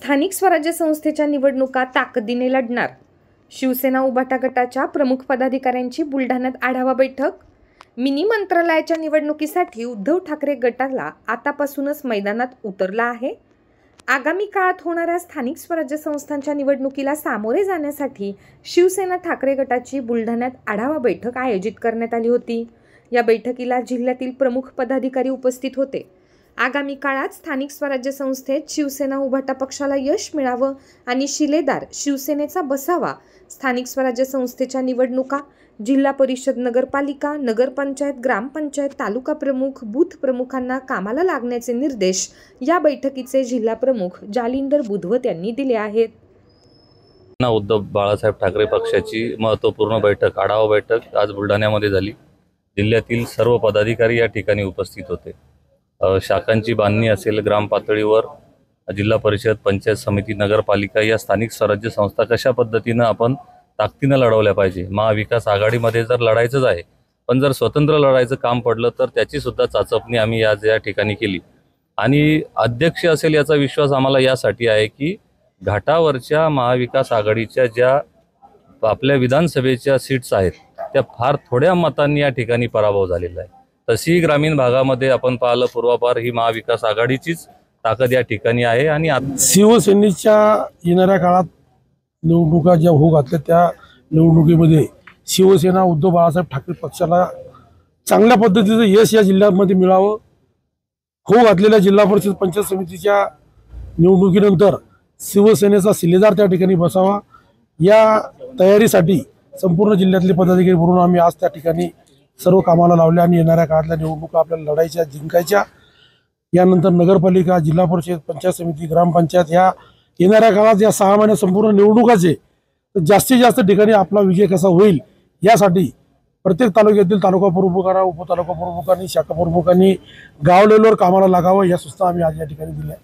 स्थानिक स्वराज्य संस्थेच्या निवडणुका ताकदीने लढणार. शिवसेना उभाटा गटाच्या प्रमुख पदाधिकाऱ्यांची बुलढाण्यात आढावा बैठक. मिनी मंत्रालयाच्या निवडणुकीसाठी उद्धव ठाकरे गटाला आतापासूनच मैदानात उतरला आहे. आगामी काळात होणाऱ्या स्थानिक स्वराज्य संस्थांच्या निवडणुकीला सामोरे जाण्यासाठी शिवसेना ठाकरे गटाची बुलढाण्यात आढावा बैठक आयोजित करण्यात आली होती. या बैठकीला जिल्ह्यातील प्रमुख पदाधिकारी उपस्थित होते. आगामी काळात स्थानिक स्वराज्य संस्थेत शिवसेना उभाटा पक्षाला यश मिळावं आणि शिलेदार शिवसेनेचा बसावा. स्थानिक स्वराज्य संस्थेच्या निवडणुका, जिल्हा परिषद, नगरपालिका, नगरपंचायत, ग्रामपंचायत, तालुका प्रमुख, बूथ प्रमुखांना कामाला लागण्याचे निर्देश या बैठकीचे जिल्हा प्रमुख जालिंदर बुधवत यांनी दिले आहेत. उद्धव बाळासाहेब ठाकरे पक्षाची महत्त्वपूर्ण बैठक, आढावा बैठक आज बुलढाण्यामध्ये झाली. जिल्ह्यातील सर्व पदाधिकारी या ठिकाणी उपस्थित होते. शाखांची बांधणी असेल, ग्राम पातळीवर जिल्हा परिषद, पंचायत समिती, नगरपालिका या स्थानिक स्वराज्य संस्था कशा पद्धतीनं आपण ताकदीनं लढवल्या पाहिजे. महाविकास आघाडीमध्ये जर लढायचंच आहे, पण जर स्वतंत्र लढायचं काम पडलं तर त्याची सुद्धा चाचपणी आम्ही आज या ठिकाणी केली. आणि अध्यक्ष असेल याचा विश्वास आम्हाला यासाठी आहे की घाटावरच्या महाविकास आघाडीच्या ज्या आपल्या विधानसभेच्या सीट्स आहेत त्या फार थोड्या मतांनी या ठिकाणी पराभव झालेला आहे. तशी ग्रामीण भागामध्ये आपण पाहिलं पूर्वापार ही महाविकास आघाडीचीच ताकद या ठिकाणी आहे. आणि शिवसेनेच्या येणाऱ्या काळात निवडणुका ज्या होऊ घातल्या त्या निवडणुकीमध्ये शिवसेना उद्धव बाळासाहेब ठाकरे पक्षाला चांगल्या पद्धतीचं यश या जिल्ह्यामध्ये मिळावं. होऊ घातलेल्या जिल्हा परिषद पंचायत समितीच्या निवडणुकीनंतर शिवसेनेचा शिलेदार त्या ठिकाणी बसावा या तयारीसाठी संपूर्ण जिल्ह्यातले पदाधिकारी म्हणून आम्ही आज त्या ठिकाणी सर्व कामाला लावले आणि येणाऱ्या काळातल्या निवडणुका आपल्याला लढायच्या, जिंकायच्या. यानंतर नगरपालिका, जिल्हा परिषद, पंचायत समिती, ग्रामपंचायत ह्या येणाऱ्या काळात या 6 महिन्यात संपूर्ण निवडणुकाचे जास्तीत जास्त ठिकाणी आपला विजय कसा होईल यासाठी प्रत्येक तालुक्यातील तालुका प्रमुखांना, उपतालुका प्रमुखांनी, शाखा प्रमुखांनी गाव लेवलवर कामाला लागावं या सूचना आम्ही आज या ठिकाणी दिल्या.